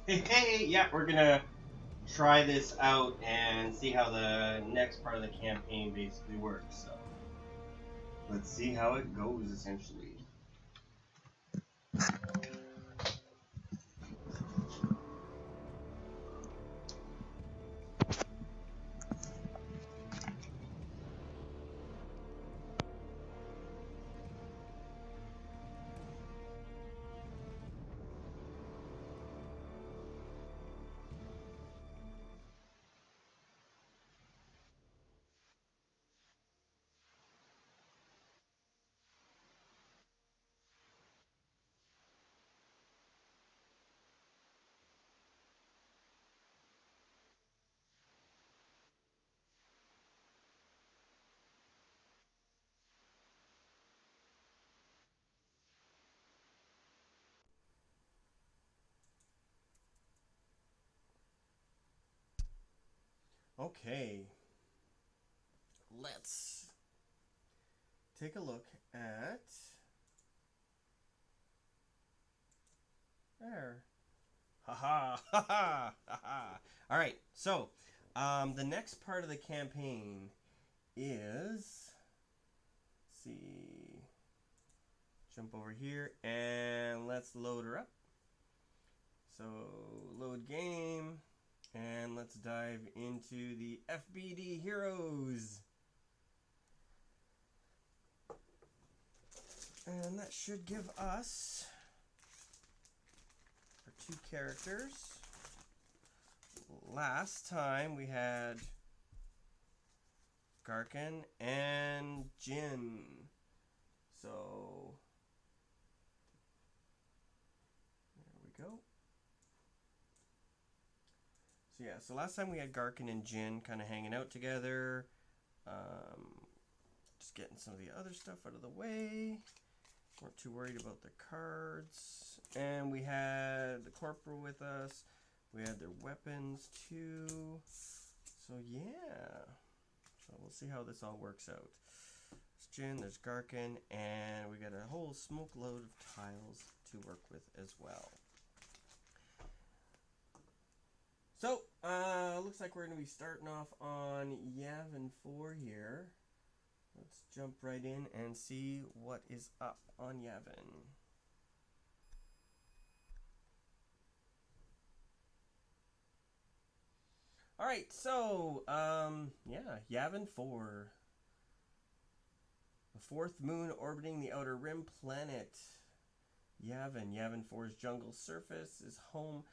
Hey, yeah, we're gonna try this out and see how the next part of the campaign basically works. So let's see how it goes, essentially. Okay, let's take a look at there. Haha, haha, haha. All right, so the next part of the campaign is, let's see, jump over here and let's load her up. So load game, and let's dive into the FBD Heroes. And that should give us our two characters. Last time we had Garkin and Jin. So there we go. So yeah, so last time we had Garkin and Jin kind of hanging out together. Just getting some of the other stuff out of the way. Weren't too worried about the cards. And we had the Corporal with us. We had their weapons too. So yeah. So we'll see how this all works out. There's Jin, there's Garkin, and we got a whole smoke load of tiles to work with as well. So, looks like we're going to be starting off on Yavin 4 here. Let's jump right in and see what is up on Yavin. Alright, so, yeah, Yavin 4. The fourth moon orbiting the outer rim planet. Yavin. Yavin 4's jungle surface is home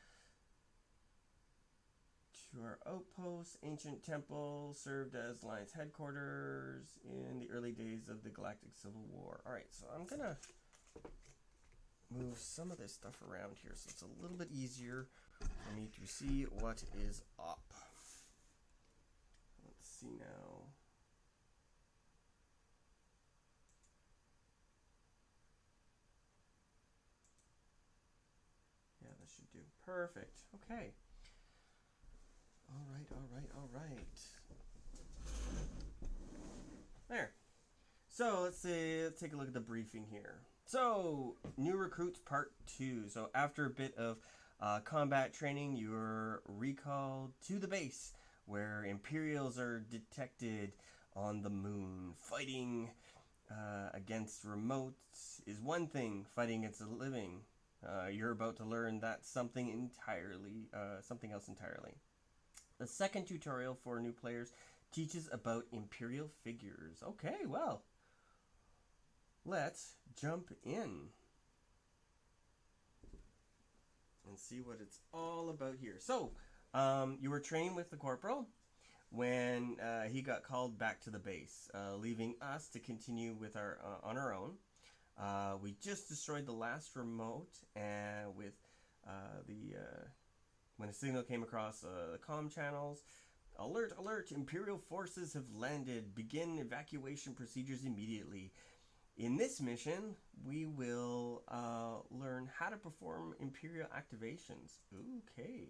to our outposts. Ancient temple served as Alliance headquarters in the early days of the Galactic Civil War. Alright, so I'm going to move some of this stuff around here so it's a little bit easier for me to see what is up. Let's see now. Yeah, that should do. Perfect. Okay. Alright. There. So let's take a look at the briefing here. So, new recruits part 2. So after a bit of combat training, you're recalled to the base where Imperials are detected on the moon. Fighting against remotes is one thing. Fighting against the living, you're about to learn that's something else entirely. The second tutorial for new players teaches about Imperial figures. Okay, well, let's jump in and see what it's all about here. So, you were trained with the Corporal when he got called back to the base, leaving us to continue with our on our own. We just destroyed the last remote, and with when a signal came across the comm channels, alert, alert, Imperial forces have landed. Begin evacuation procedures immediately. In this mission, we will learn how to perform Imperial activations. Okay.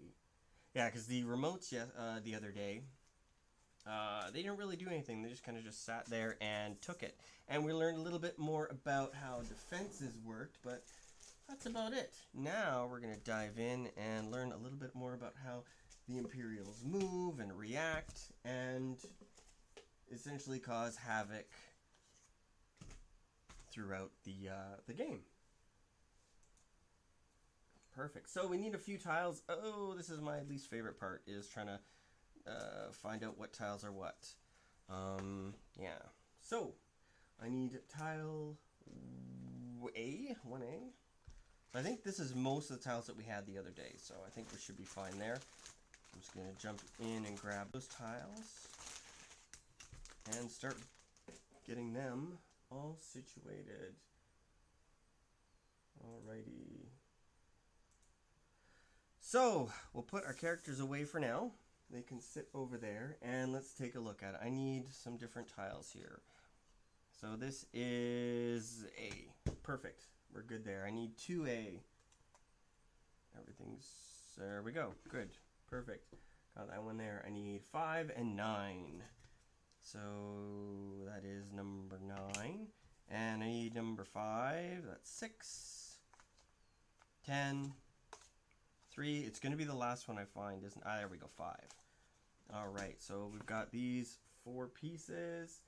Yeah, because the remotes the other day, they didn't really do anything. They just kind of just sat there and took it. And we learned a little bit more about how defenses worked, but that's about it. Now we're going to dive in and learn a little bit more about how the Imperials move and react and essentially cause havoc throughout the game. Perfect. So we need a few tiles. Oh, this is my least favorite part, is trying to find out what tiles are what. Yeah. So I need tile A, 1A. I think this is most of the tiles that we had the other day, so I think we should be fine there. I'm just going to jump in and grab those tiles and start getting them all situated. Alrighty. So we'll put our characters away for now. They can sit over there, and let's take a look at it. I need some different tiles here. So this is A. Perfect. We're good there. I need 2A. Everything's... There we go. Good. Perfect. Got that one there. I need 5 and 9. So that is number 9. And I need number 5. That's 6. 10. 3. It's going to be the last one I find, isn't it? Ah, there we go. 5. Alright, so we've got these 4 pieces.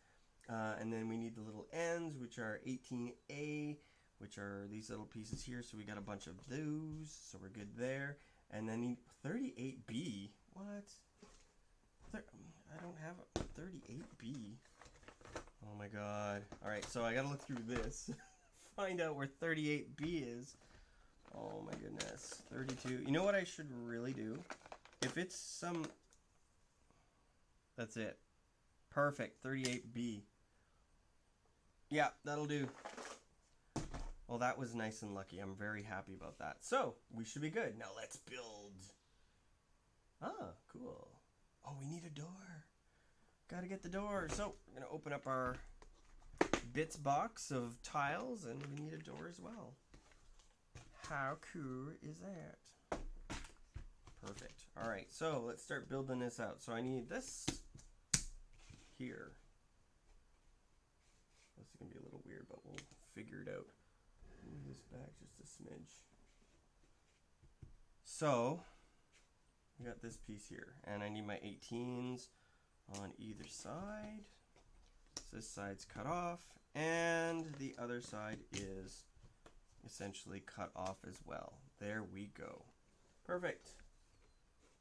And then we need the little ends, which are 18A, which are these little pieces here. So we got a bunch of those. So we're good there. And then need 38B. What? I don't have a 38B. Oh my god. Alright, so I gotta look through this. Find out where 38B is. Oh my goodness. 32. You know what I should really do? If it's some... That's it. Perfect. 38B. Yeah, that'll do. Well, that was nice and lucky. I'm very happy about that. So, we should be good. Now let's build. Ah, cool. Oh, we need a door. Gotta get the door. So, we're gonna open up our bits box of tiles, and we need a door as well. How cool is that? Perfect. Alright, so let's start building this out. So I need this here. This is going to be a little weird, but we'll figure it out. Move this back just a smidge. So, we got this piece here, and I need my 18s on either side. So this side's cut off, and the other side is essentially cut off as well. There we go. Perfect.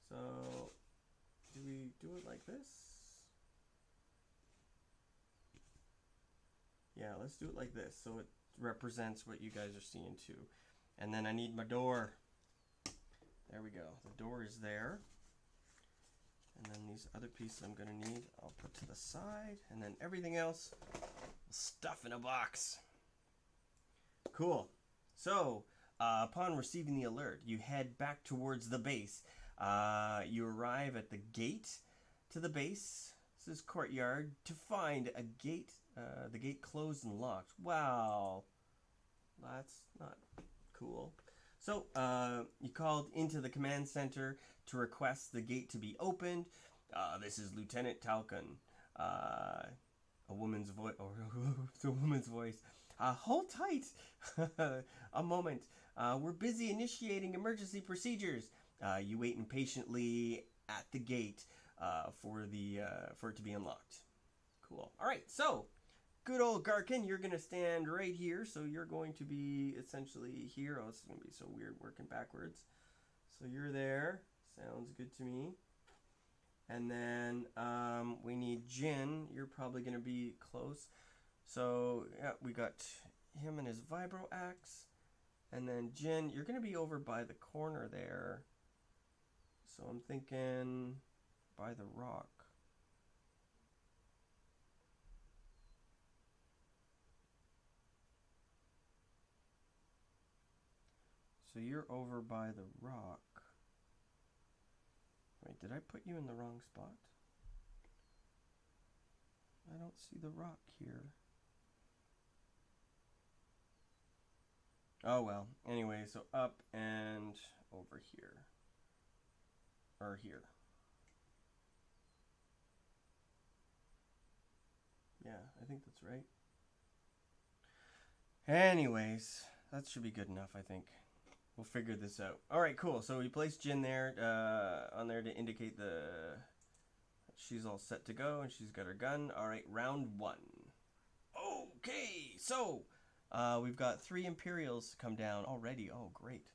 So, do we do it like this? Yeah, let's do it like this so it represents what you guys are seeing too. And then I need my door. There we go. The door is there. And then these other pieces I'm going to need, I'll put to the side. And then everything else, we'll stuff in a box. Cool. So, upon receiving the alert, you head back towards the base. You arrive at the gate to the base. This is courtyard to find a gate. The gate closed and locked. Wow, that's not cool. So you called into the command center to request the gate to be opened. This is Lieutenant Talcon. A woman's voice, or the woman's voice. Hold tight. A moment. We're busy initiating emergency procedures. You wait impatiently at the gate for it to be unlocked. Cool. All right. So, good old Garkin, you're gonna stand right here. So you're going to be essentially here. Oh, this is gonna be so weird working backwards. So you're there. Sounds good to me. And then we need Jin. You're probably gonna be close. So yeah, we got him and his vibro axe. And then Jin, you're gonna be over by the corner there. So I'm thinking by the rock. So you're over by the rock. Wait, did I put you in the wrong spot? I don't see the rock here. Oh well. Anyway, so up and over here. Or here. Yeah, I think that's right. Anyways, That should be good enough, I think. We'll figure this out. All right, cool. So we placed Jin there on there to indicate she's all set to go and she's got her gun. All right, round 1. Okay, so we've got 3 Imperials come down already. Oh, great.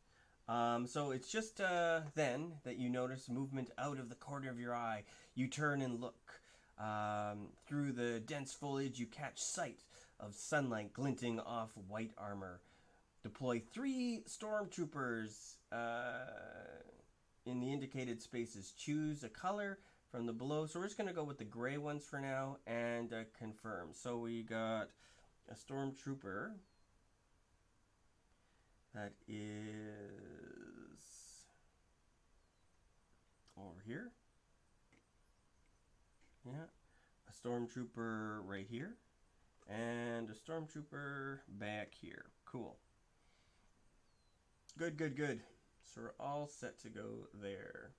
So it's just then that you notice movement out of the corner of your eye. You turn and look. Through the dense foliage, you catch sight of sunlight glinting off white armor. Deploy 3 stormtroopers in the indicated spaces. Choose a color from the below. So we're just going to go with the gray ones for now and confirm. So we got a stormtrooper that is over here. Yeah. A stormtrooper right here. And a stormtrooper back here. Cool. Good, good, good. So we're all set to go there.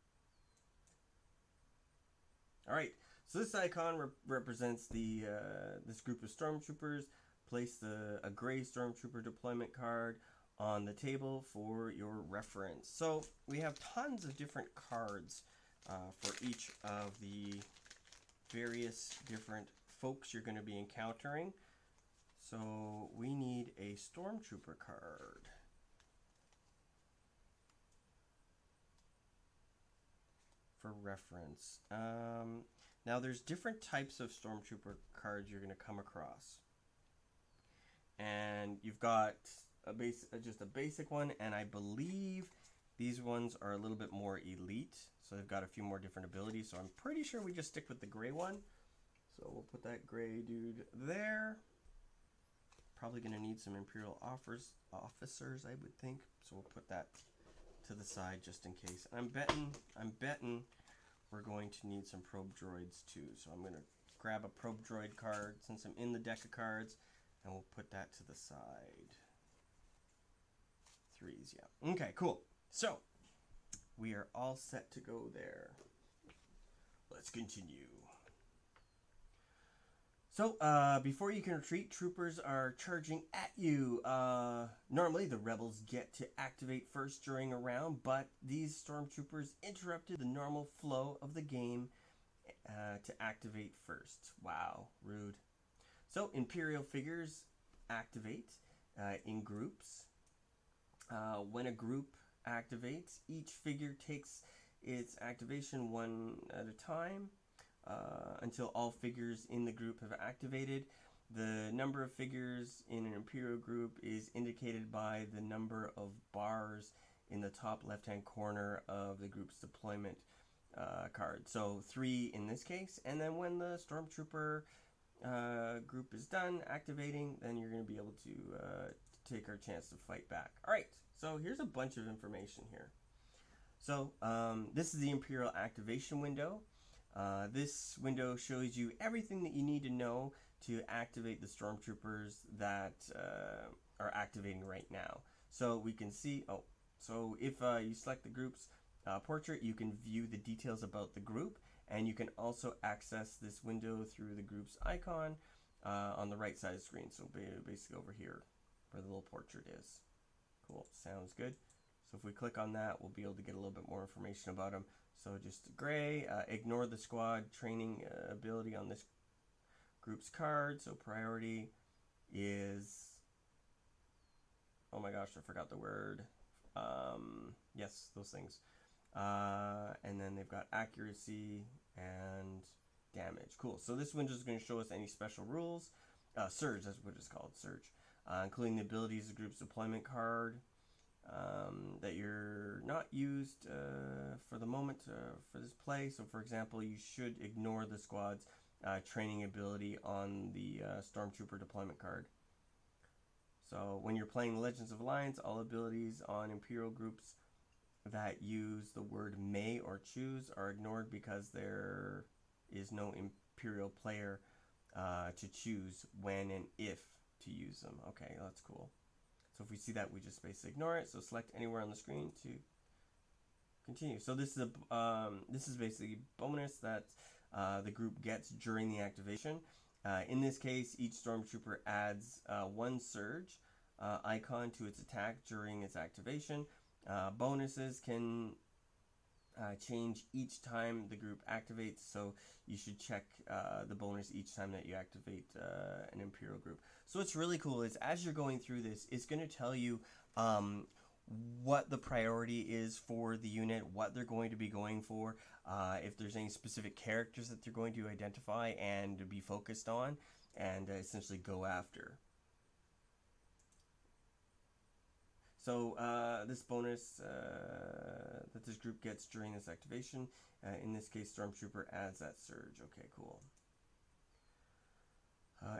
All right. So this icon represents this group of stormtroopers. Place a gray stormtrooper deployment card on the table for your reference. So we have tons of different cards for each of the various different folks you're going to be encountering. So we need a stormtrooper card. For reference. Now there's different types of stormtrooper cards you're going to come across. And you've got just a basic one, and I believe these ones are a little bit more elite. So they've got a few more different abilities. So I'm pretty sure we just stick with the gray one. So we'll put that gray dude there. Probably going to need some Imperial officers, I would think. So we'll put that to the side just in case. I'm betting we're going to need some probe droids too. So I'm going to grab a probe droid card since I'm in the deck of cards, and we'll put that to the side. 3s, yeah. Okay, cool. So we are all set to go there. Let's continue. So, before you can retreat, troopers are charging at you. Normally, the rebels get to activate first during a round, but these stormtroopers interrupted the normal flow of the game to activate first. Wow, rude. So, Imperial figures activate in groups. When a group activates, each figure takes its activation one at a time. Until all figures in the group have activated. The number of figures in an Imperial group is indicated by the number of bars in the top left-hand corner of the group's deployment card. So 3 in this case, and then when the Stormtrooper group is done activating, then you're going to be able to take our chance to fight back. All right, so here's a bunch of information here. So this is the Imperial activation window. This window shows you everything that you need to know to activate the stormtroopers that are activating right now. So we can see, so if you select the group's portrait, you can view the details about the group, and you can also access this window through the group's icon on the right side of the screen. So basically over here where the little portrait is. Cool, sounds good. So if we click on that, we'll be able to get a little bit more information about them. So just gray, ignore the squad training ability on this group's card. So priority is, oh my gosh, I forgot the word. Yes, those things. And then they've got accuracy and damage. Cool. So this window is going to show us any special rules. Surge, that's what it's called, surge. Including the abilities of the group's deployment card. That you're not used for the moment for this play. So for example, you should ignore the squad's training ability on the Stormtrooper deployment card. So when you're playing Legends of Alliance, all abilities on Imperial groups that use the word may or choose are ignored because there is no Imperial player to choose when and if to use them. Okay, that's cool. So if we see that, we just basically ignore it. So select anywhere on the screen to continue. So this is basically a bonus that the group gets during the activation. In this case, each Stormtrooper adds 1 surge icon to its attack during its activation. Bonuses can change each time the group activates, so you should check the bonus each time that you activate an Imperial group. So what's really cool is as you're going through this, it's going to tell you what the priority is for the unit, what they're going to be going for, if there's any specific characters that they're going to identify and be focused on, and essentially go after. So this bonus that this group gets during this activation, in this case Stormtrooper adds that surge. Okay, cool.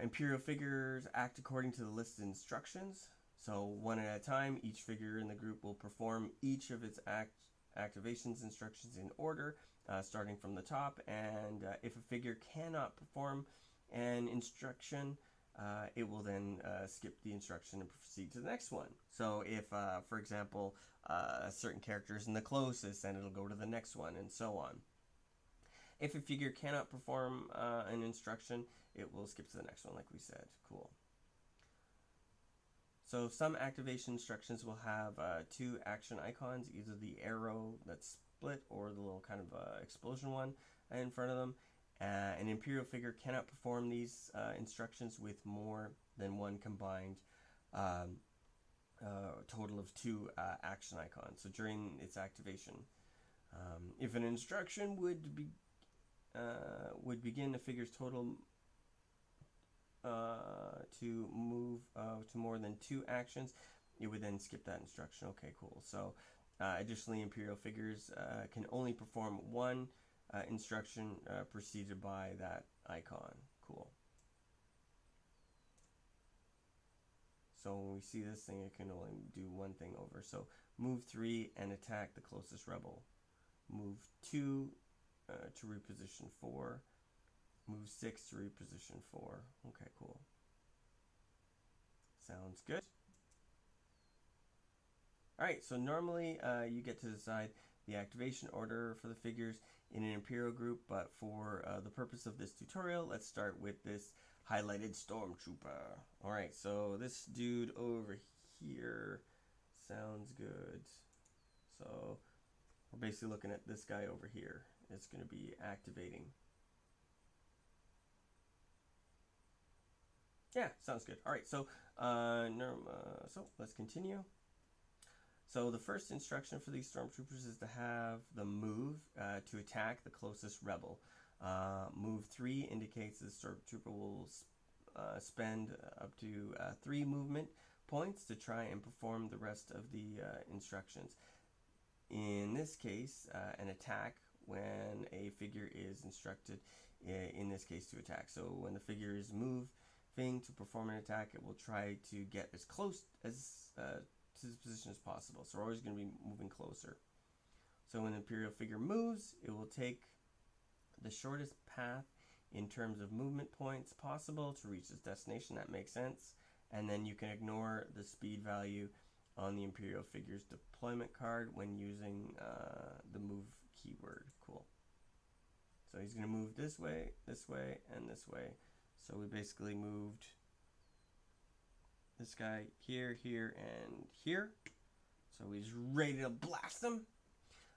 Imperial figures act according to the listed instructions. So one at a time, each figure in the group will perform each of its activations instructions in order, starting from the top. And if a figure cannot perform an instruction, it will then skip the instruction and proceed to the next one. So if, for example, a certain character is in the closest, then it'll go to the next one, and so on. If a figure cannot perform an instruction, it will skip to the next one, like we said. Cool. So some activation instructions will have two action icons, either the arrow that's split or the little kind of explosion one in front of them. An Imperial figure cannot perform these instructions with more than one combined total of two action icons. So during its activation, if an instruction would begin a figure's total to move to more than two actions, it would then skip that instruction. Okay, cool. So additionally, Imperial figures can only perform one instruction preceded by that icon. Cool. So when we see this thing, it can only do one thing over. So move 3 and attack the closest rebel. Move 2 to reposition 4. Move 6 to reposition 4. Okay, cool. Sounds good. Alright, so normally you get to decide the activation order for the figures in an Imperial group, but for the purpose of this tutorial, let's start with this highlighted Stormtrooper. Alright, so this dude over here sounds good. So we're basically looking at this guy over here. It's going to be activating. Yeah, sounds good. Alright, so so let's continue. So the first instruction for these Stormtroopers is to have the move to attack the closest rebel. Move 3 indicates the Stormtrooper will spend up to 3 movement points to try and perform the rest of the instructions. In this case, an attack when a figure is instructed, in this case, to attack. So when the figure is moving to perform an attack, it will try to get as close as to this position as possible. So we're always going to be moving closer. So when the Imperial figure moves, it will take the shortest path in terms of movement points possible to reach its destination. That makes sense. And then you can ignore the speed value on the Imperial figure's deployment card when using the move keyword. Cool. So he's going to move this way, and this way. So we basically moved this guy here, here, and here. So he's ready to blast him.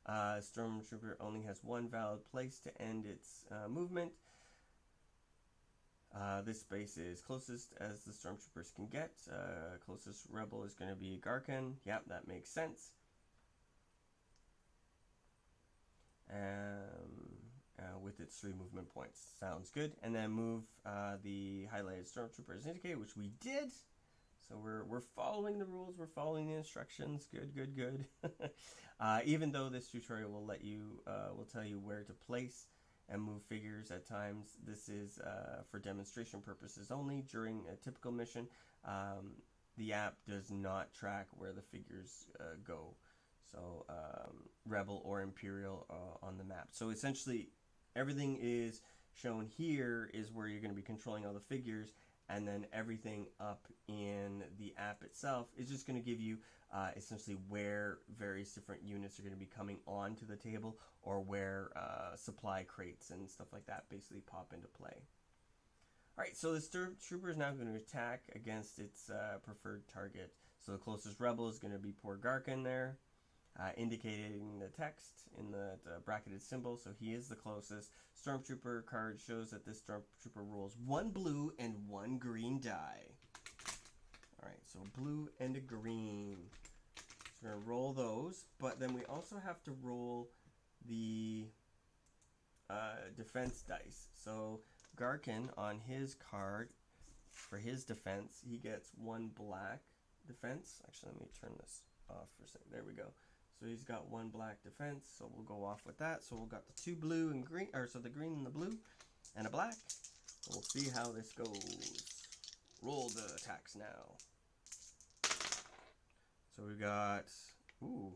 Stormtrooper only has one valid place to end its movement. This space is closest as the Stormtroopers can get. Closest rebel is going to be Garkin. Yep, that makes sense. With its 3 movement points. Sounds good. And then move the highlighted Stormtrooper as indicated, which we did. So we're following the rules, we're following the instructions. Good, good, good. Even though this tutorial will will tell you where to place and move figures at times, this is for demonstration purposes only. During a typical mission, the app does not track where the figures go. So Rebel or Imperial on the map. So essentially, everything is shown here is where you're going to be controlling all the figures. And then everything up in the app itself is just going to give you essentially where various different units are going to be coming onto the table, or where supply crates and stuff like that basically pop into play. Alright, so the Stormtrooper is now going to attack against its preferred target. So the closest rebel is going to be poor Garkin there, indicating the text in the bracketed symbol, so he is the closest. Stormtrooper card shows that this Stormtrooper rolls 1 blue and 1 green die. Alright, so blue and a green. So we're going to roll those, but then we also have to roll the defense dice. So Garkin, on his card, for his defense, he gets 1 black defense. Actually, let me turn this off for a second. There we go. So he's got 1 black defense, so we'll go off with that. So we've got the 2 blue and green, or so the green and the blue, and a black. We'll see how this goes. Roll the attacks now. So we got, ooh,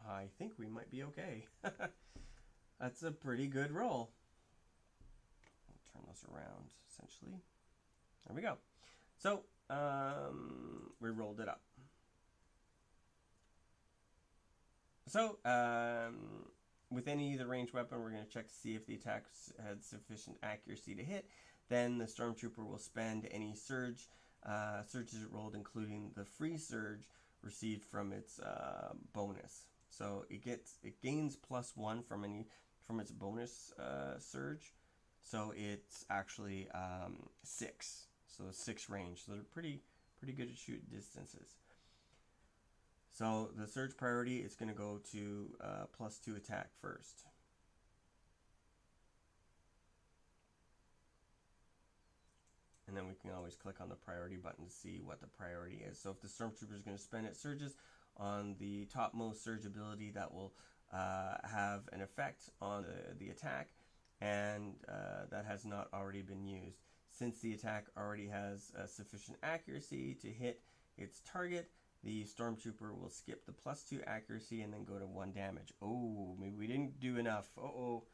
I think we might be okay. That's a pretty good roll. I'll turn those around, essentially. There we go. So, we rolled it up. So, with any of the ranged weapon, we're going to check to see if the attack had sufficient accuracy to hit. Then the Stormtrooper will spend any surges it rolled, including the free surge received from its bonus. So it gains +1 from its bonus surge. So it's actually 6. So 6 range. So they're pretty good at shooting distances. So the surge priority is going to go to +2 attack first. And then we can always click on the priority button to see what the priority is. So if the Stormtrooper is going to spend its surges on the topmost surge ability, that will have an effect on the attack, and that has not already been used. Since the attack already has sufficient accuracy to hit its target, the Stormtrooper will skip the +2 accuracy and then go to 1 damage. Oh, maybe we didn't do enough. Uh-oh.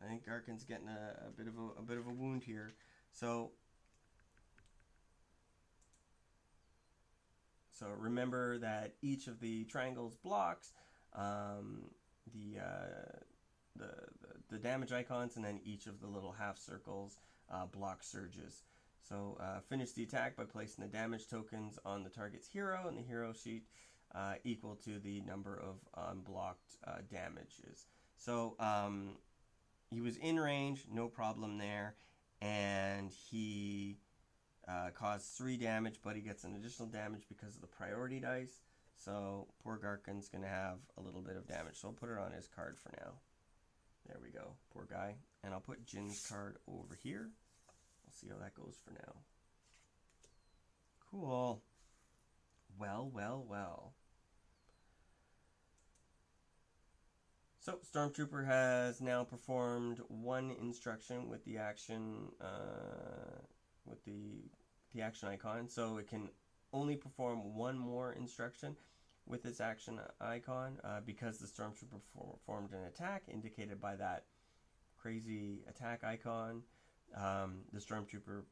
I think Garkin's getting a bit of a wound here. So remember that each of the triangles blocks the damage icons, and then each of the little half circles block surges. So finish the attack by placing the damage tokens on the target's hero and the hero sheet equal to the number of unblocked damages. So he was in range, no problem there, and he caused 3 damage, but he gets an additional damage because of the priority dice. So poor Garkin's going to have a little bit of damage. So I'll put it on his card for now. There we go, poor guy. And I'll put Jin's card over here. We'll see how that goes for now. Cool. Well, well, well. So Stormtrooper has now performed 1 instruction with the action with the action icon. So it can only perform 1 more instruction with its action icon because the Stormtrooper performed an attack indicated by that crazy attack icon. The Stormtrooper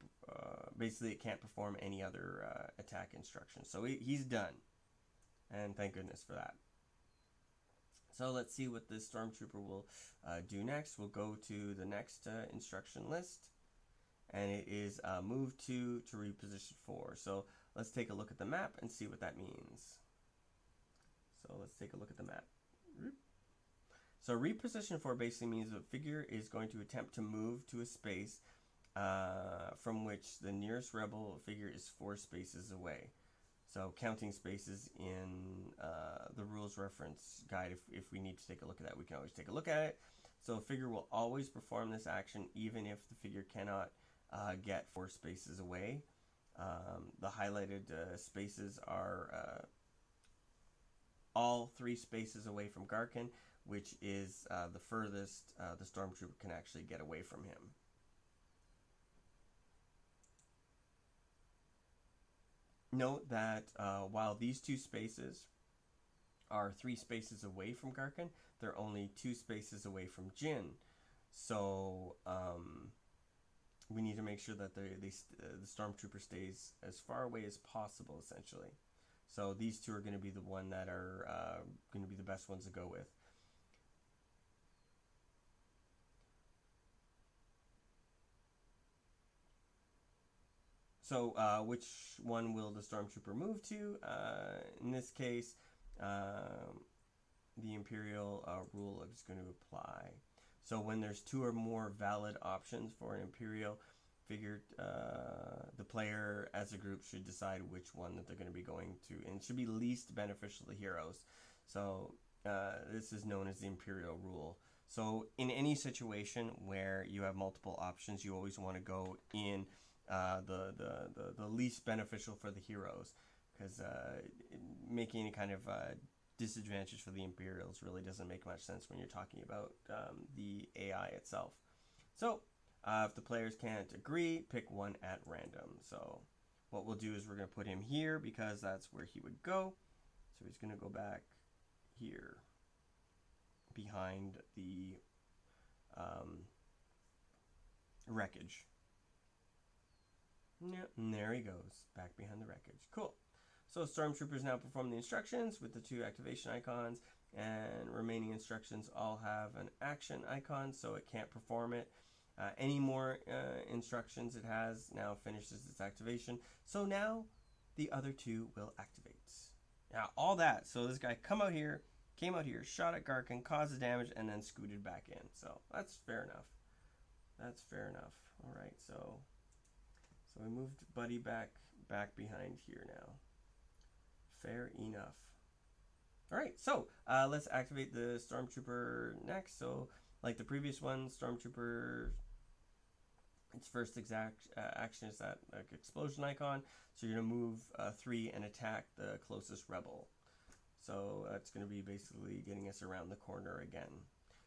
basically it can't perform any other attack instruction. So he's done, and thank goodness for that. So let's see what this Stormtrooper will do next. We'll go to the next instruction list, and it is move 2 to reposition 4. So let's take a look at the map and see what that means. So let's take a look at the map. So reposition 4 basically means the figure is going to attempt to move to a space from which the nearest rebel figure is 4 spaces away. So counting spaces in the rules reference guide, if we need to take a look at that, we can always take a look at it. So a figure will always perform this action even if the figure cannot get 4 spaces away. The highlighted spaces are all 3 spaces away from Garkin, which is the furthest the Stormtrooper can actually get away from him. Note that while these 2 spaces are 3 spaces away from Garkin, they're only 2 spaces away from Jin. So we need to make sure that the Stormtrooper stays as far away as possible, essentially. So these 2 are going to be the one that are going to be the best ones to go with. So which one will the Stormtrooper move to? In this case, the Imperial Rule is going to apply. So when there's two or more valid options for an Imperial figure, the player as a group should decide which one that they're going to be going to, and it should be least beneficial to heroes. So this is known as the Imperial Rule. So in any situation where you have multiple options, you always want to go in the least beneficial for the heroes, because making any kind of disadvantage for the Imperials really doesn't make much sense when you're talking about the AI itself. So if the players can't agree, pick one at random. So what we'll do is we're going to put him here because that's where he would go. So he's going to go back here behind the wreckage. Yeah, and there he goes, back behind the wreckage. Cool. So Stormtroopers now perform the instructions with the two activation icons, and remaining instructions all have an action icon, so it can't perform it. Any more instructions it has now finishes its activation. So now the other two will activate. Now all that, so this guy came out here, shot at Garkin, caused the damage, and then scooted back in. So that's fair enough. That's fair enough. All right, so we moved Buddy back behind here now. Fair enough. All right, so let's activate the Stormtrooper next. So like the previous one, Stormtrooper, its first action is that explosion icon. So you're going to move 3 and attack the closest rebel. So that's going to be basically getting us around the corner again.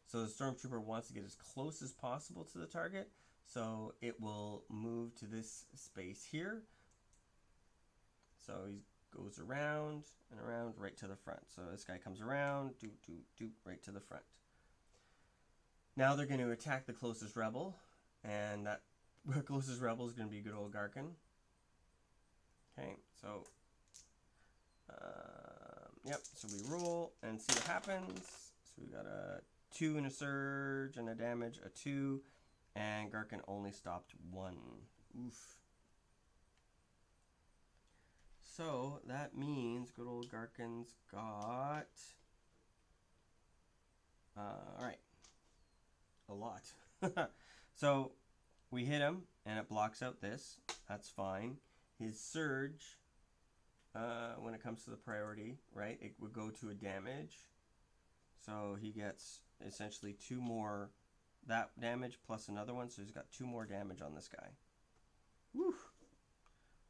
So the Stormtrooper wants to get as close as possible to the target. So it will move to this space here. So he goes around and around right to the front. So this guy comes around, right to the front. Now they're going to attack the closest rebel, and that closest rebel is going to be good old Garkin. Okay, so yep. So we roll and see what happens. So we got a 2 and a surge and a damage, a 2, and Garkin only stopped 1. Oof. So that means good old Garkin's got all right, a lot. So we hit him and it blocks out this. That's fine. His surge, when it comes to the priority, right, it would go to a damage. So he gets essentially 2 more that damage plus another one. So he's got 2 more damage on this guy. Woo!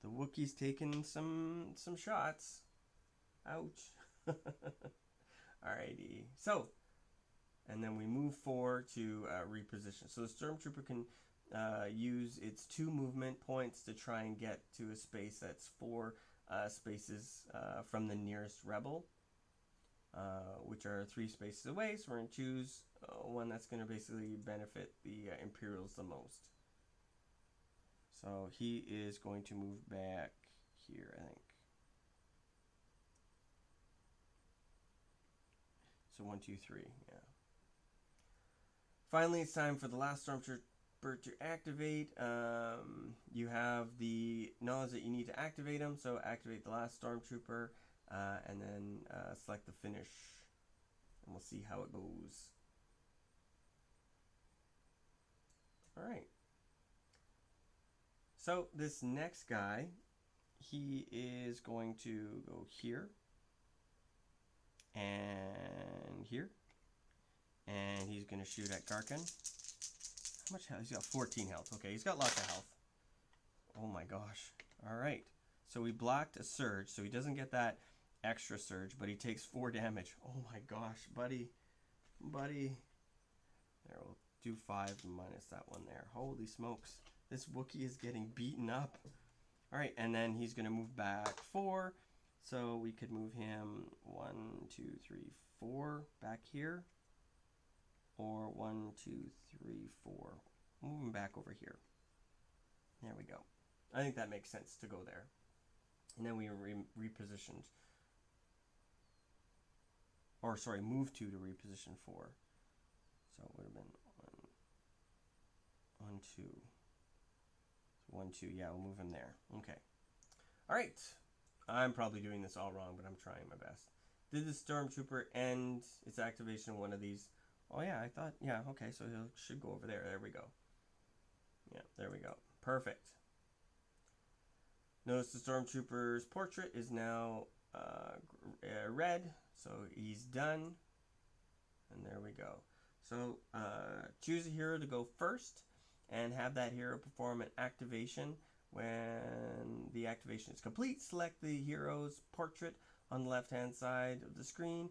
The Wookiee's taking some shots. Ouch. Alrighty. So, and then we move forward to reposition. So the Stormtrooper can use its 2 movement points to try and get to a space that's 4 spaces from the nearest rebel, which are 3 spaces away. So we're going to choose one that's going to basically benefit the Imperials the most. So he is going to move back here, I think. So 1, 2, 3, yeah. Finally, it's time for the last Stormtrooper to activate. You have the knowledge that you need to activate him, so activate the last Stormtrooper, and then select the finish, and we'll see how it goes. All right. So this next guy, he is going to go here and here, and he's going to shoot at Garkin. How much health? He's got 14 health. Okay, he's got lots of health. Oh my gosh. All right. So we blocked a surge, so he doesn't get that extra surge, but he takes 4 damage. Oh my gosh, buddy. There, we'll do 5 minus that one there. Holy smokes. This Wookiee is getting beaten up. All right, and then he's going to move back 4. So we could move him 1, 2, 3, 4 back here. Or 1, 2, 3, 4. Move him back over here. There we go. I think that makes sense to go there. And then we repositioned. Or sorry, move 2 to reposition 4. So it would have been 1, 2, 1, 2. Yeah, we'll move him there. Okay. All right. I'm probably doing this all wrong, but I'm trying my best. Did the Stormtrooper end its activation in one of these? Oh, yeah, I thought, yeah, okay, so he should go over there. There we go. Yeah, there we go. Perfect. Notice the Stormtrooper's portrait is now red, so he's done. And there we go. So choose a hero to go first and have that hero perform an activation. When the activation is complete, select the hero's portrait on the left-hand side of the screen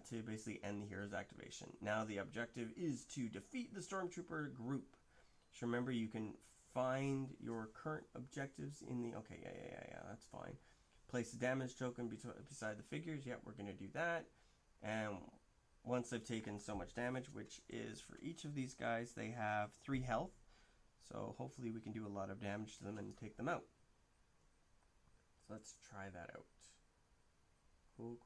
to basically end the hero's activation. Now the objective is to defeat the Stormtrooper group. Just remember, you can find your current objectives in the... Okay, yeah, that's fine. Place a damage token beside the figures. Yep, we're going to do that. And once they've taken so much damage, which is for each of these guys, they have 3 health. So hopefully we can do a lot of damage to them and take them out. So let's try that out. Cool.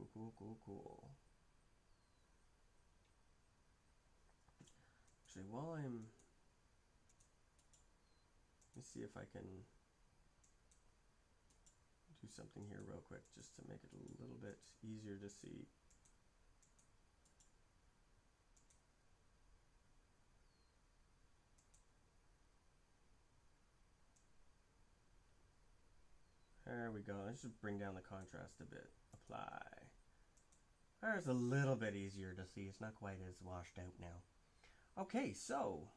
Actually, while let me see if I can do something here real quick just to make it a little bit easier to see. There we go. Let's just bring down the contrast a bit. Apply. There's a little bit easier to see. It's not quite as washed out now. Okay, so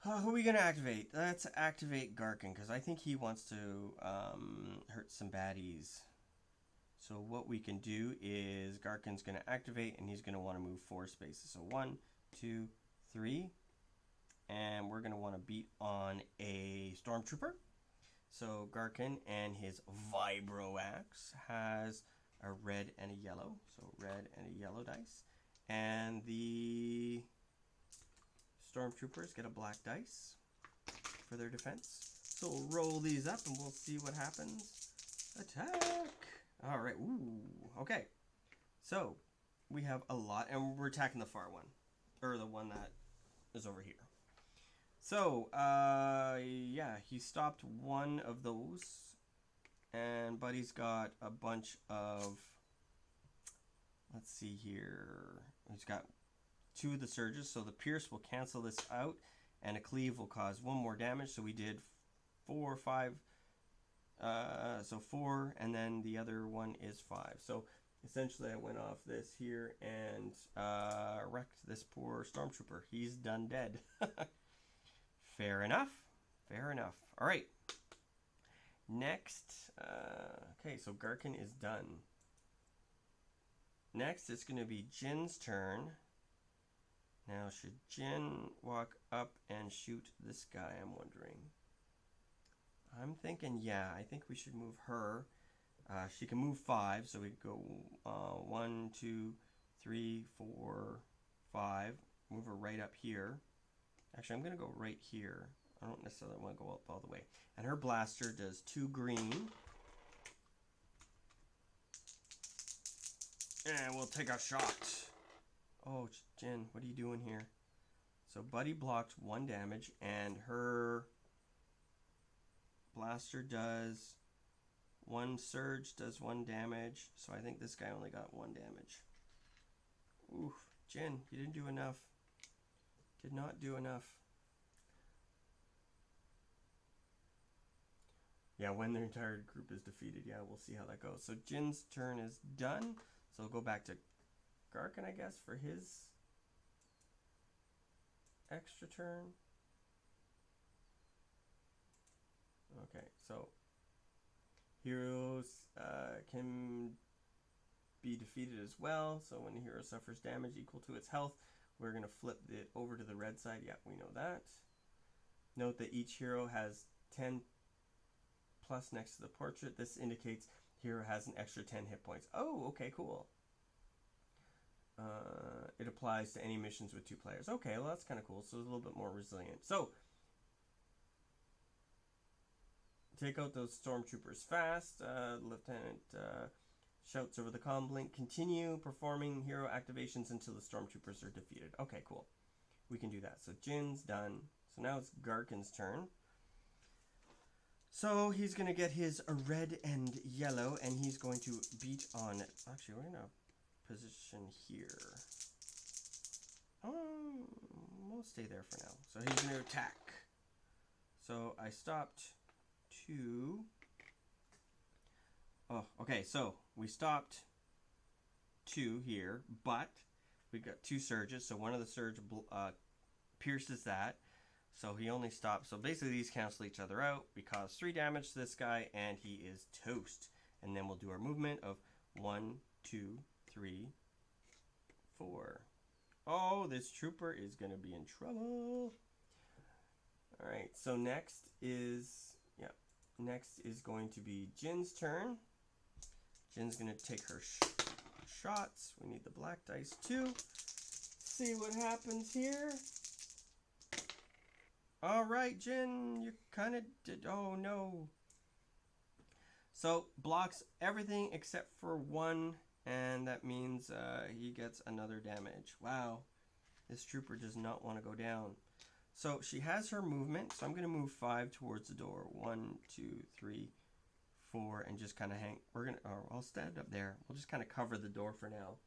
who are we going to activate? Let's activate Garkin, because I think he wants to hurt some baddies. So what we can do is Garkin's going to activate, and he's going to want to move 4 spaces. So 1, 2, 3. And we're going to want to beat on a Stormtrooper. So Garkin and his Vibro Axe has a red and a yellow. So red and a yellow dice. And the Stormtroopers get a black dice for their defense. So we'll roll these up and we'll see what happens. Attack! Alright, ooh, okay. So we have a lot, and we're attacking the far one. Or the one that is over here. So, yeah, he stopped one of those, and Buddy's got a bunch of, let's see here, he's got 2 of the surges, so the Pierce will cancel this out, and a Cleave will cause 1 more damage, so we did 4, 5, so 4, and then the other one is 5. So, essentially I went off this here and wrecked this poor Stormtrooper. He's done dead. Fair enough. All right. Next, okay, so Garkin is done. Next, it's going to be Jin's turn. Now, should Jin walk up and shoot this guy, I'm wondering? I'm thinking, yeah, I think we should move her. She can move 5, so we go 1, 2, 3, 4, 5. Move her right up here. Actually, I'm going to go right here. I don't necessarily want to go up all the way. And her blaster does 2 green. And we'll take a shot. Oh, Jin, what are you doing here? So Buddy blocked 1 damage, and her blaster does 1 surge, does 1 damage. So I think this guy only got 1 damage. Oof, Jin, you didn't do enough. Did not do enough. Yeah, when their entire group is defeated. Yeah, we'll see how that goes. So Jin's turn is done. So we'll go back to Garkin, I guess, for his extra turn. Okay, so heroes can be defeated as well. So when the hero suffers damage equal to its health, we're going to flip it over to the red side. Yeah, we know that. Note that each hero has 10 plus next to the portrait. This indicates hero has an extra 10 hit points. Oh, okay, cool. It applies to any missions with 2 players. Okay, well, that's kind of cool. So it's a little bit more resilient. So, take out those Stormtroopers fast. Lieutenant shouts over the comm link, continue performing hero activations until the Stormtroopers are defeated. Okay, cool. We can do that. So Jin's done. So now it's Garkin's turn. So he's going to get his red and yellow, and he's going to beat on... Actually, we're going to position here. We'll stay there for now. So he's going to attack. So I stopped 2. Oh, okay, so we stopped 2 here, but we got 2 surges. So one of the surge pierces that. So he only stops. So basically these cancel each other out. We cause 3 damage to this guy, and he is toast. And then we'll do our movement of 1, 2, 3, 4. Oh, this trooper is going to be in trouble. All right, so next is going to be Jin's turn. Jin's going to take her shots. We need the black dice too. See what happens here. All right, Jin, you kind of did. Oh no. So blocks everything except for 1, and that means he gets another damage. Wow, this trooper does not want to go down. So she has her movement, so I'm going to move 5 towards the door. 1, 2, 3, 4, and just kind of hang. I'll stand up there. We'll just kind of cover the door for now.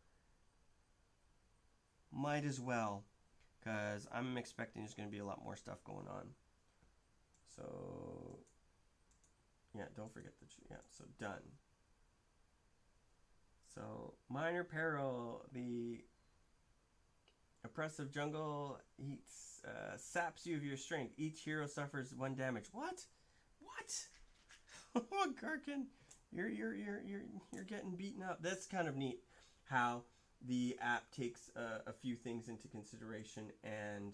Might as well, because I'm expecting there's going to be a lot more stuff going on. So, yeah, don't forget so done. So, minor peril, the oppressive jungle saps you of your strength. Each hero suffers 1 damage. What? Oh, Garkin, you're getting beaten up. That's kind of neat how the app takes a few things into consideration and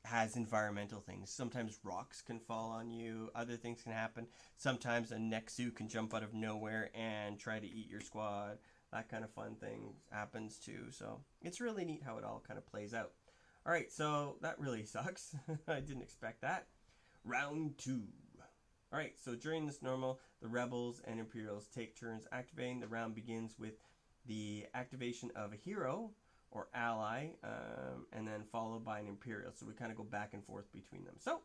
has environmental things. Sometimes rocks can fall on you. Other things can happen. Sometimes a Nexu can jump out of nowhere and try to eat your squad. That kind of fun thing happens too. So it's really neat how it all kind of plays out. All right, so that really sucks. I didn't expect that. Round 2. All right, so during this normal, the Rebels and Imperials take turns activating. The round begins with the activation of a hero or ally, and then followed by an Imperial. So we kind of go back and forth between them. So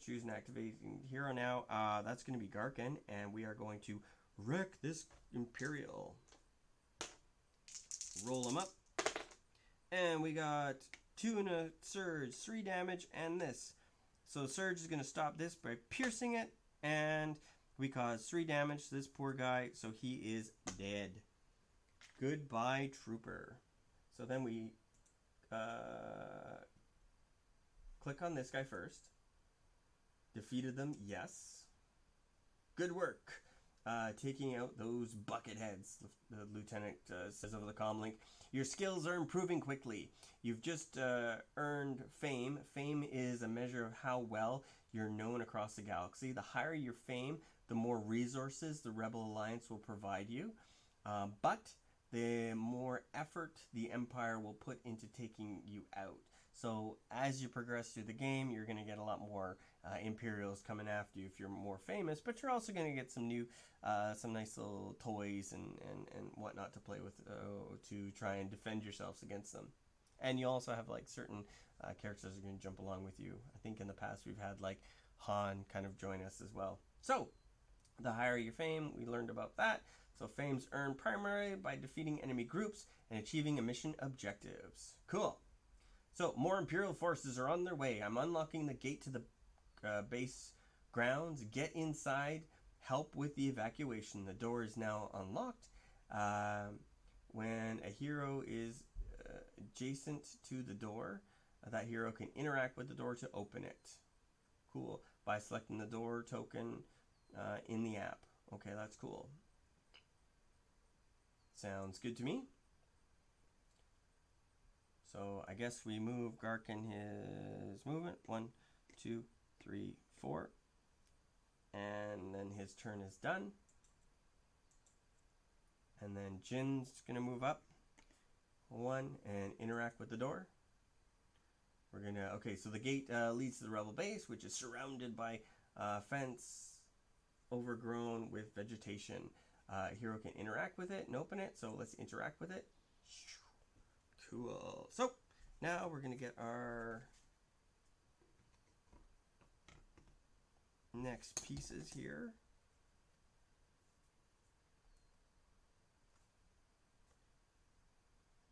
choose an activating hero now. That's going to be Garkin, and we are going to wreck this Imperial. Roll them up. And we got 2 in a surge, 3 damage, and this. So surge is going to stop this by piercing it, and we cause 3 damage to this poor guy, so he is dead. Goodbye, trooper. So then we click on this guy first. Defeated them, yes. Good work. Taking out those bucket heads, the lieutenant says over the comm link. Your skills are improving quickly. You've just earned fame. Fame is a measure of how well you're known across the galaxy. The higher your fame, the more resources the Rebel Alliance will provide you. But the more effort the Empire will put into taking you out. So as you progress through the game, you're going to get a lot more Imperials coming after you if you're more famous, but you're also going to get some new, some nice little toys and whatnot to play with to try and defend yourselves against them. And you also have like certain characters that are going to jump along with you. I think in the past we've had like Han kind of join us as well. So the higher your fame, we learned about that. So fame's earned primarily by defeating enemy groups and achieving a mission objectives. Cool. So more Imperial forces are on their way. I'm unlocking the gate to the base grounds. Get inside. Help with the evacuation. The door is now unlocked. When a hero is adjacent to the door, that hero can interact with the door to open it. Cool. By selecting the door token in the app. Okay, that's cool. Sounds good to me. So I guess we move Garkin his movement. 1, 2, 3, 4. And then his turn is done. And then Jin's going to move up 1 and interact with the door. We're going to, okay, so the gate leads to the Rebel base, which is surrounded by fence overgrown with vegetation. Hero can interact with it and open it, so let's interact with it. Cool. So Now we're going to get our next pieces here.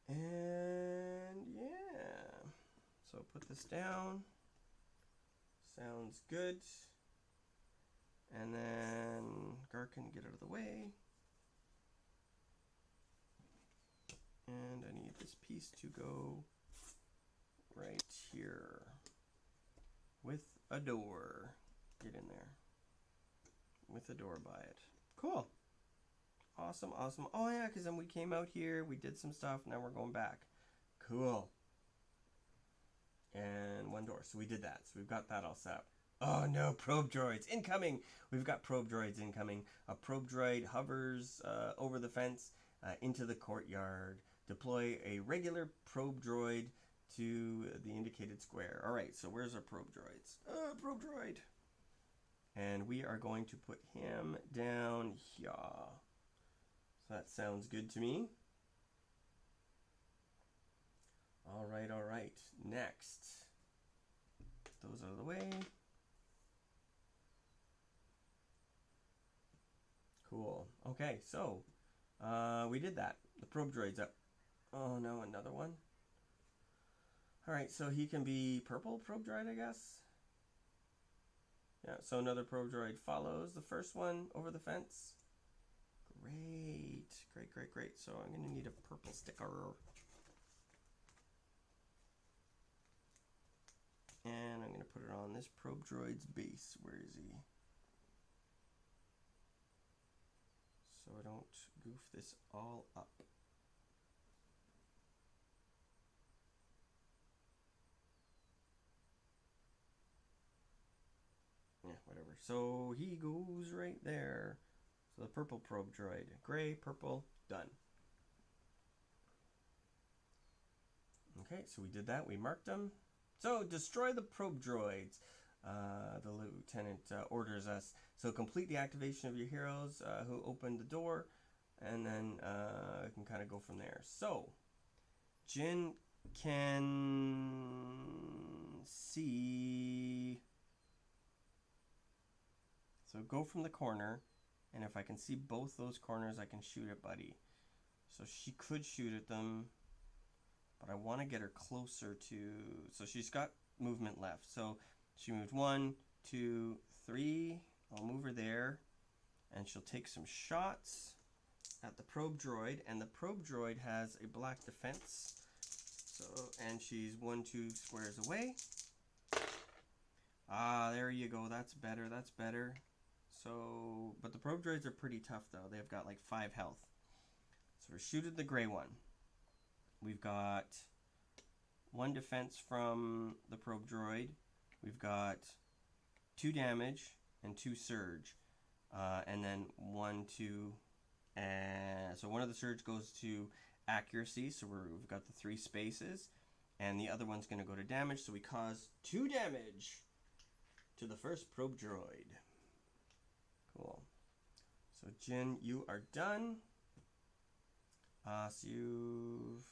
And yeah, so put this down. Sounds good. And then Garkin, get out of the way. And I need this piece to go right here with a door. Get in there with a door by it. Cool. Awesome, awesome. Oh yeah, because then we came out here, we did some stuff, now we're going back. Cool. And one door. So we did that. So we've got that all set up. Oh no, probe droids incoming! We've got probe droids incoming. A probe droid hovers over the fence into the courtyard. Deploy a regular probe droid to the indicated square. Alright, so where's our probe droids? Probe droid! And we are going to put him down here. So that sounds good to me. Alright, alright. Next. Put those out of the way. Cool. Okay, so we did that. The probe droid's up. Oh no, another one. Alright, so he can be purple probe droid, I guess. Yeah, so another probe droid follows the first one over the fence. Great, great, great, great. So I'm going to need a purple sticker. And I'm going to put it on this probe droid's base. Where is he? So I don't goof this all up. Yeah, whatever. So he goes right there. So the purple probe droid. Gray, purple, done. Okay, so we did that. We marked them. So destroy the probe droids. The lieutenant orders us. So complete the activation of your heroes who opened the door. And then we can kind of go from there. So Jin can see. So go from the corner. And if I can see both those corners, I can shoot at Buddy. So she could shoot at them. But I want to get her closer to... So she's got movement left. So she moved 1, 2, 3. I'll move her there. And she'll take some shots at the probe droid. And the probe droid has a black defense. So, and she's 1, 2 squares away. Ah, there you go. That's better. That's better. So, but the probe droids are pretty tough though. They've got like 5 health. So we're shooting the gray one. We've got 1 defense from the probe droid. We've got 2 damage and 2 surge. And then 1, 2. So one of the surge goes to accuracy. So we've got the 3 spaces. And the other one's going to go to damage. So we cause 2 damage to the first probe droid. Cool. So Jin, you are done. So you've...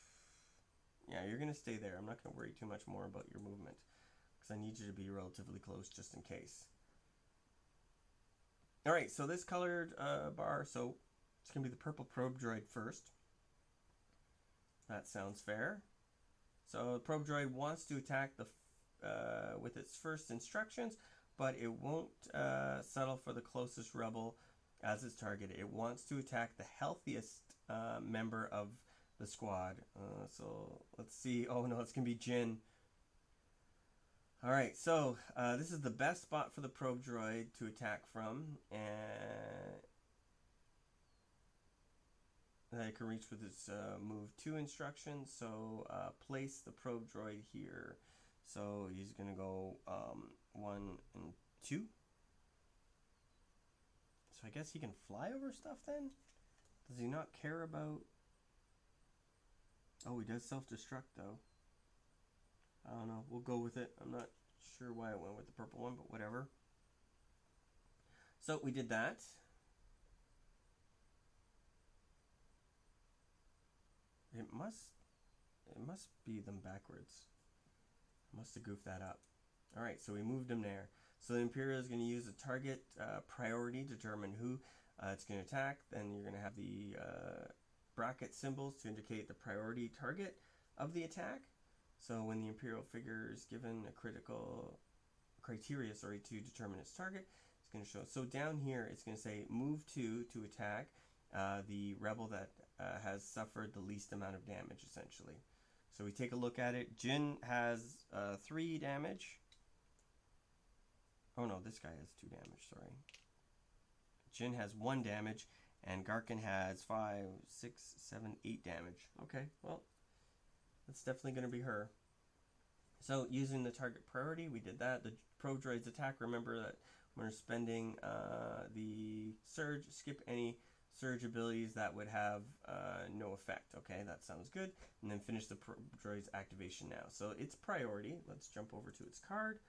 Yeah, you're going to stay there. I'm not going to worry too much more about your movement. Because I need you to be relatively close just in case. Alright, so this colored bar, so it's going to be the purple probe droid first. That sounds fair. So the probe droid wants to attack the with its first instructions, but it won't settle for the closest rebel as its target. It wants to attack the healthiest member of the squad. So let's see. Oh no, it's gonna be Jin. Alright, so this is the best spot for the probe droid to attack from, and that it can reach with its move 2 instructions. So place the probe droid here. So he's gonna go 1 and 2. So I guess he can fly over stuff then? Does he not care about... Oh, he does self-destruct though. I don't know. We'll go with it. I'm not sure why I went with the purple one, but whatever. So we did that. It must... it must be them backwards. Must have goofed that up. All right, so we moved them there. So the Imperial is going to use the target priority to determine who it's going to attack. Then you're going to have the bracket symbols to indicate the priority target of the attack. So when the Imperial figure is given a critical criteria, to determine its target, it's going to show. So down here, it's going to say move to attack the rebel that has suffered the least amount of damage, essentially. So we take a look at it. Jin has 3 damage. Oh no, this guy has 2 damage, sorry. Jin has 1 damage, and Garkin has 5, 6, 7, 8 damage. Okay, well, that's definitely going to be her. So using the target priority, we did that. The probe droid's attack, remember that when we're spending the surge, skip any surge abilities that would have no effect. Okay, that sounds good. And then finish the droid's activation now. So its priority, let's jump over to its card.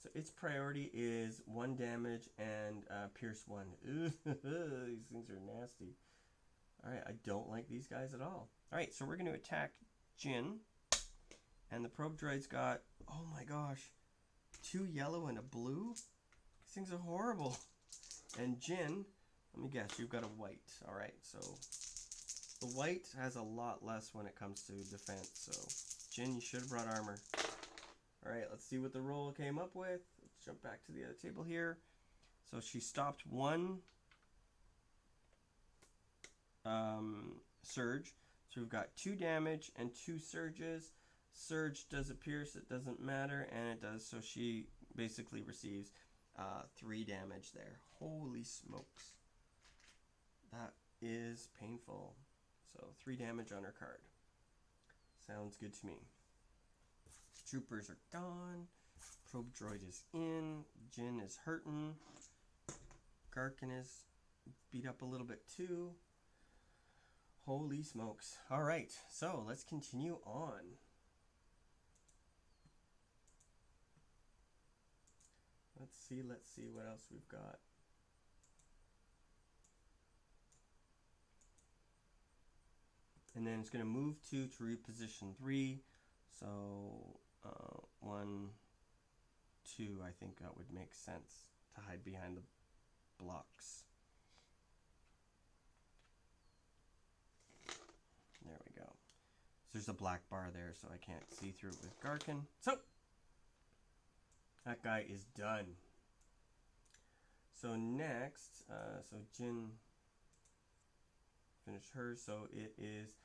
So its priority is 1 damage and pierce 1. These things are nasty. Alright, I don't like these guys at all. Alright, so we're going to attack Jin. And the probe droid's got, oh my gosh, 2 yellow and a blue? These things are horrible. And Jin, let me guess, you've got a white. Alright, so the white has a lot less when it comes to defense. So Jin, you should have brought armor. Alright, let's see what the roll came up with. Let's jump back to the other table here. So she stopped 1 surge. So we've got 2 damage and 2 surges. Surge does a pierce, it doesn't matter, and it does, so she basically receives 3 damage there. Holy smokes. That is painful. So 3 damage on her card. Sounds good to me. Troopers are gone. Probe droid is in. Jin is hurting. Garkin is beat up a little bit too. Holy smokes. Alright, so let's continue on. Let's see what else we've got. And then it's going to move 2 to reposition 3. So 1, 2, I think that would make sense to hide behind the blocks. There we go. So there's a black bar there, so I can't see through it with Garkin. So that guy is done. So next, so Jin finished hers, so it is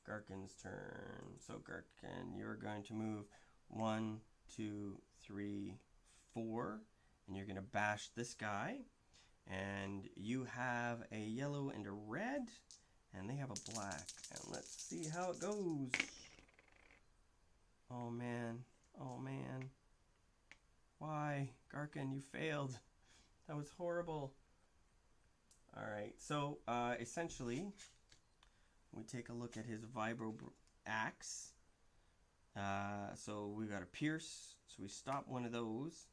Garkin's turn. So Garkin, you're going to move 1, 2, 3, 4, and you're going to bash this guy. And you have a yellow and a red, and they have a black. And let's see how it goes. Oh man, oh man. Why? Garkin, you failed. That was horrible. Alright, so essentially, we take a look at his vibro axe. So we got a pierce, so we stop one of those.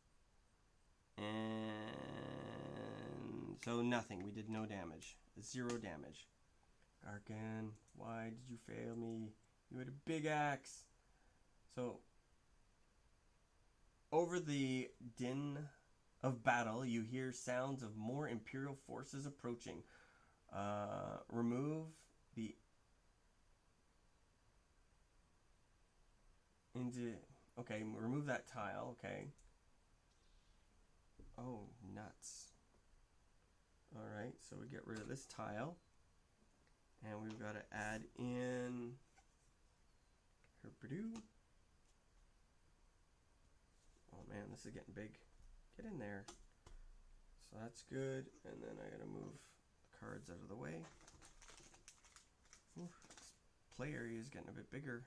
And so nothing, we did no damage. 0 damage. Garkin, why did you fail me? You had a big axe. So over the din of battle, you hear sounds of more Imperial forces approaching. Remove the remove that tile. Okay. Oh, nuts. All right, so we get rid of this tile, and we've got to add in her Purdue. Oh man, this is getting big. Get in there. So that's good. And then I gotta move the cards out of the way. Ooh, this play area is getting a bit bigger.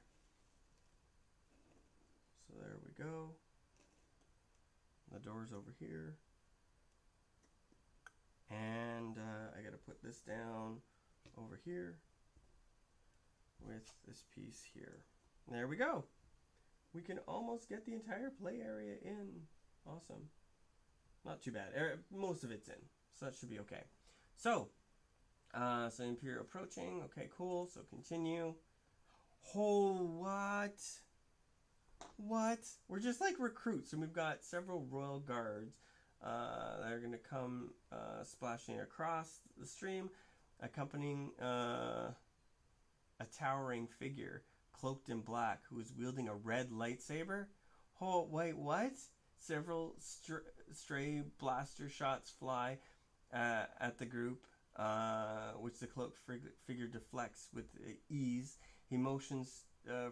So there we go. The door's over here. And I gotta put this down over here with this piece here. There we go. We can almost get the entire play area in. Awesome. Not too bad. Most of it's in, so that should be okay. So, so Imperial approaching. Okay, cool. So continue. Oh, what? What? We're just like recruits, and we've got several royal guards that are going to come splashing across the stream, accompanying a towering figure cloaked in black who is wielding a red lightsaber. Oh, wait, what? Several stray blaster shots fly at the group, which the cloaked figure deflects with ease. He motions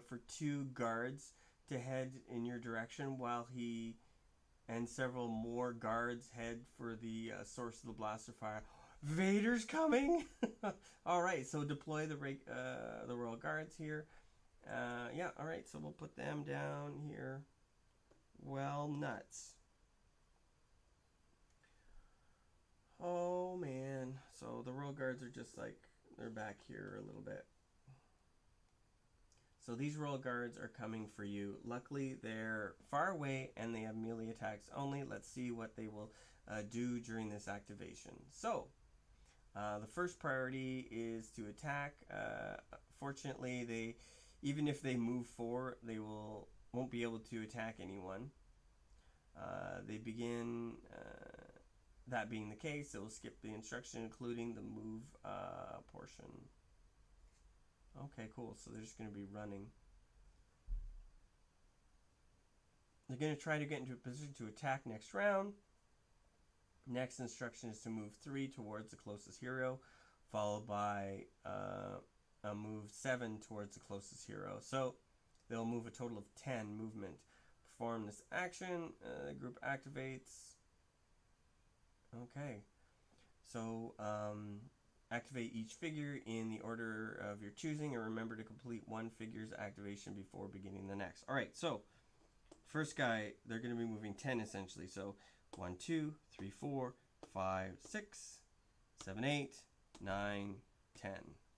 for two guards to head in your direction while he and several more guards head for the source of the blaster fire. Vader's coming! Alright, so deploy the Royal Guards here. Yeah, alright, so we'll put them down here. Well, nuts. Oh, man. So the Royal Guards are just like, they're back here a little bit. So these Royal Guards are coming for you. Luckily, they're far away and they have melee attacks only. Let's see what they will do during this activation. So, the first priority is to attack. Fortunately, even if they move forward, they won't be able to attack anyone. They begin, that being the case, it will skip the instruction, including the move portion. Okay, cool. So they're just going to be running. They're going to try to get into a position to attack next round. Next instruction is to move 3 towards the closest hero, followed by a move 7 towards the closest hero. So they'll move a total of 10 movement. Perform this action. The group activates. Okay. So activate each figure in the order of your choosing, and remember to complete one figure's activation before beginning the next. Alright, so first guy, they're going to be moving 10 essentially. So 1, 2, 3, 4, 5, 6, 7, 8, 9, 10.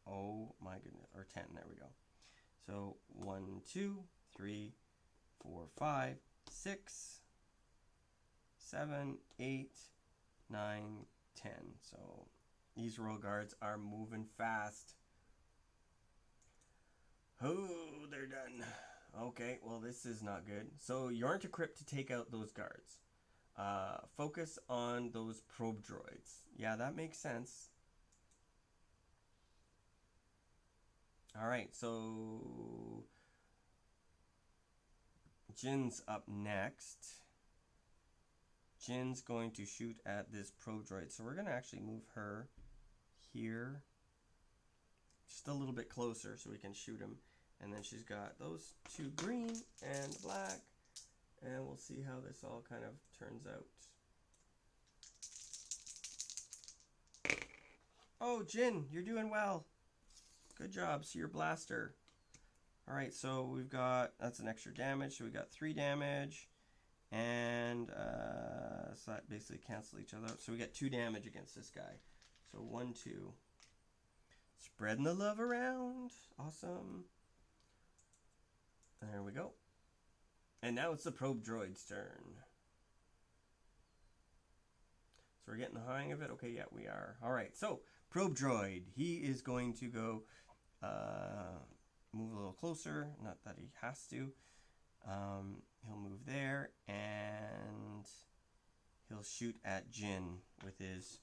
Oh my goodness. Or 10, there we go. So 1, 2, 3, 4, 5, 6, 7, 8, 9, 10. So these Royal Guards are moving fast. Oh, they're done. Okay, well, this is not good. So you aren't equipped to take out those guards. Focus on those probe droids. Yeah, that makes sense. Alright, so Jin's up next. Jin's going to shoot at this probe droid. So we're going to actually move her here. Just a little bit closer so we can shoot him. And then she's got those two green and black. And we'll see how this all kind of turns out. Oh, Jin, you're doing well. Good job. See your blaster. Alright, so we've got, that's an extra damage. So we got 3 damage. And so that basically cancels each other out. So we get 2 damage against this guy. So 1, 2. Spreading the love around. Awesome. There we go. And now it's the probe droid's turn. So we're getting the hang of it. Okay, yeah, we are. Alright, so probe droid. He is going to go move a little closer. Not that he has to. He'll move there and he'll shoot at Jin with his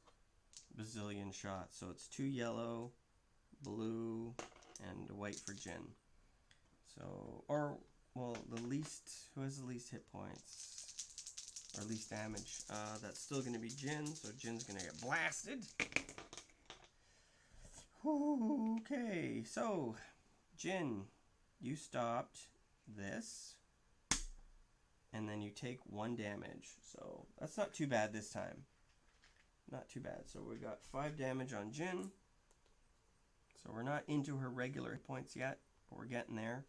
bazillion shots. So it's 2 yellow, blue, and white for Jin. So, or, well, the least, who has the least hit points? Or least damage? That's still going to be Jin, so Jin's going to get blasted. Okay, so, Jin, you stopped this. And then you take 1 damage. So that's not too bad this time. Not too bad. So we got 5 damage on Jin. So we're not into her regular hit points yet, but we're getting there.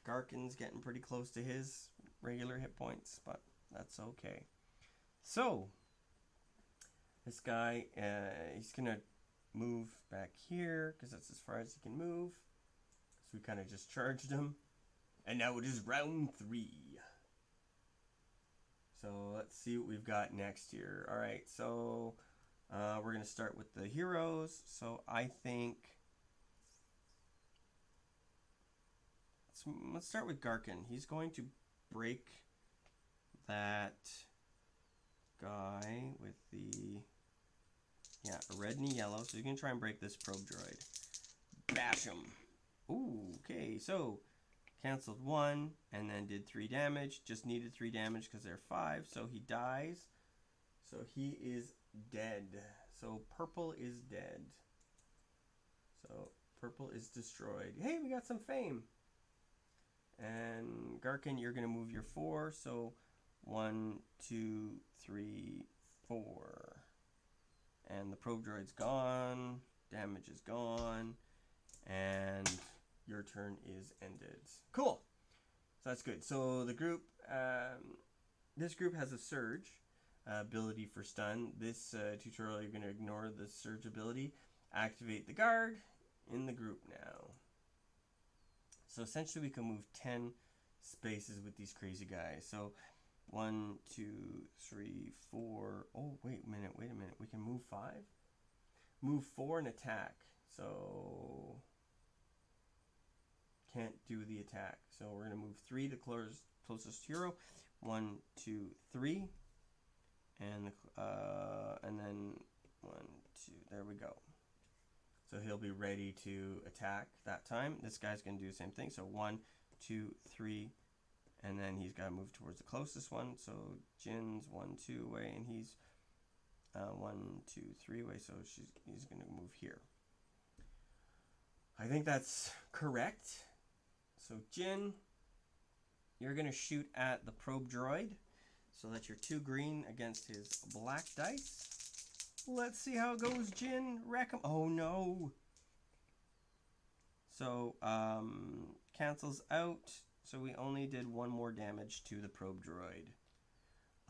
Garkin's getting pretty close to his regular hit points, but that's okay. So this guy, he's going to move back here because that's as far as he can move. So we kind of just charged him. And now it is round 3. So let's see what we've got next here. Alright, so we're going to start with the heroes. So I think let's start with Garkin. He's going to break that guy with the a red and a yellow. So he's gonna try and break this probe droid. Bash him. Ooh, okay. So canceled 1 and then did 3 damage. Just needed 3 damage because they're 5. So he dies. So he is dead. So purple is dead. So purple is destroyed. Hey, we got some fame. And Garkin, you're gonna move your 4. So 1, 2, 3, 4. And the probe droid's gone. Damage is gone. And your turn is ended. Cool. So that's good. So the group, this group has a surge ability for stun. This tutorial, you're going to ignore the surge ability. Activate the guard in the group now. So essentially we can move 10 spaces with these crazy guys. So 1, 2, 3, 4. Oh, wait a minute. We can move 5? Move 4 and attack. So can't do the attack. So we're going to move 3 to closest hero. 1, 2, 3. And then 1, 2. There we go. So he'll be ready to attack that time. This guy's going to do the same thing. So 1, 2, 3. And then he's got to move towards the closest one. So Jin's 1, 2 away, and he's 1, 2, 3 away. So he's going to move here. I think that's correct. So Jin, you're going to shoot at the probe droid. So that's your 2 green against his black dice. Let's see how it goes, Jin. Wreck him. Oh no. So cancels out. So we only did 1 more damage to the probe droid.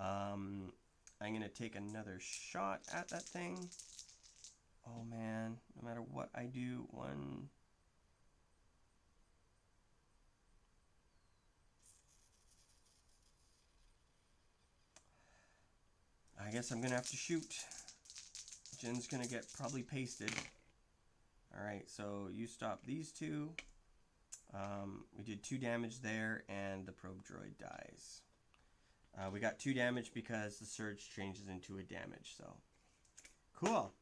I'm going to take another shot at that thing. Oh man, no matter what I do, 1... I guess I'm going to have to shoot. Jin's going to get probably pasted. Alright, so you stop these 2. We did 2 damage there, and the probe droid dies. We got 2 damage because the surge changes into a damage, so cool.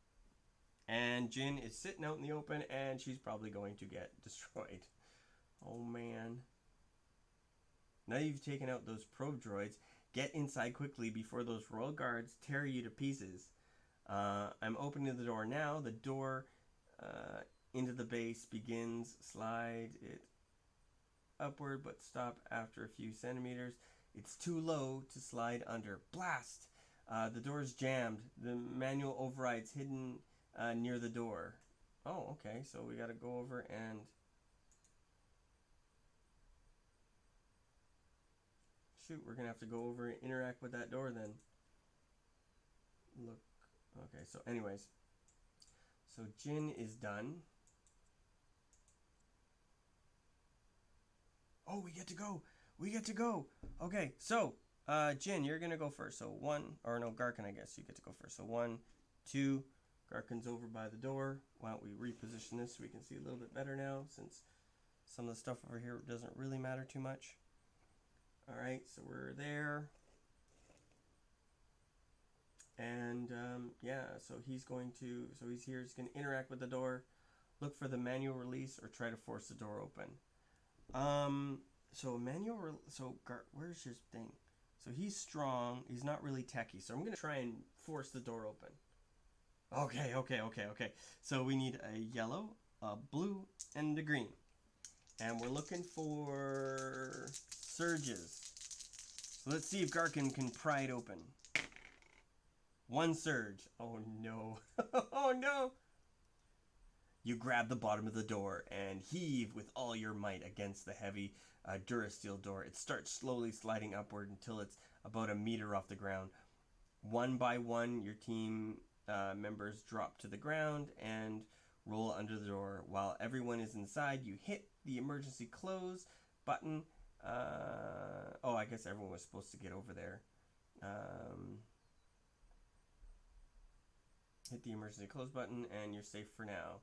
And Jin is sitting out in the open, and she's probably going to get destroyed. Oh man. Now you've taken out those probe droids, get inside quickly before those royal guards tear you to pieces. I'm opening the door now. The door into the base begins. Slide it upward, but stop after a few centimeters. It's too low to slide under. Blast! The door is jammed. The manual override's hidden near the door. Oh, okay. So we got to go over and... Shoot, we're going to have to go over and interact with that door then. Look. Okay, so anyways. So Jin is done. Oh, we get to go. We get to go. Okay, so Jin, you're going to go first. So 1, or no, Garkin, I guess you get to go first. So 1, 2, Garkin's over by the door. Why don't we reposition this so we can see a little bit better now, since some of the stuff over here doesn't really matter too much. Alright, so we're there. And yeah, so he's here, he's going to interact with the door, look for the manual release, or try to force the door open. Where's his thing? So he's strong, he's not really techy, so I'm going to try and force the door open. Okay. So we need a yellow, a blue, and a green. And we're looking for surges. So let's see if Garkin can pry it open. 1 surge. Oh no. Oh no. You grab the bottom of the door and heave with all your might against the heavy Durasteel door. It starts slowly sliding upward until it's about 1 meter off the ground. 1 by 1, your team members drop to the ground and roll under the door. While everyone is inside, you hit the emergency close button. I guess everyone was supposed to get over there. Hit the emergency close button and you're safe for now.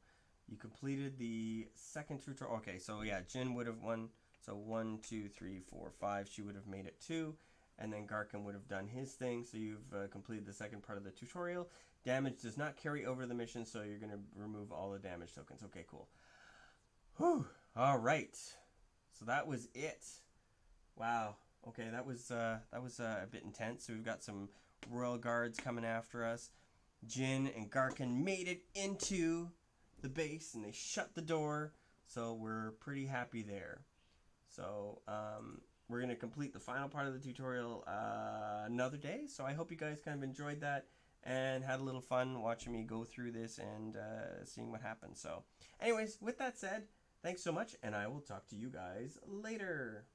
You completed the second tutorial. Okay, so yeah, Jin would have won. So 1, 2, 3, 4, 5. She would have made it 2. And then Garkin would have done his thing. So you've completed the second part of the tutorial. Damage does not carry over the mission, so you're going to remove all the damage tokens. Okay, cool. Whew. All right. So that was it. Wow. Okay, that was a bit intense. So we've got some Royal Guards coming after us. Jin and Garkin made it into the base, and they shut the door. So we're pretty happy there. So we're going to complete the final part of the tutorial another day. So I hope you guys kind of enjoyed that and had a little fun watching me go through this and seeing what happens. So anyways, with that said, thanks so much, and I will talk to you guys later.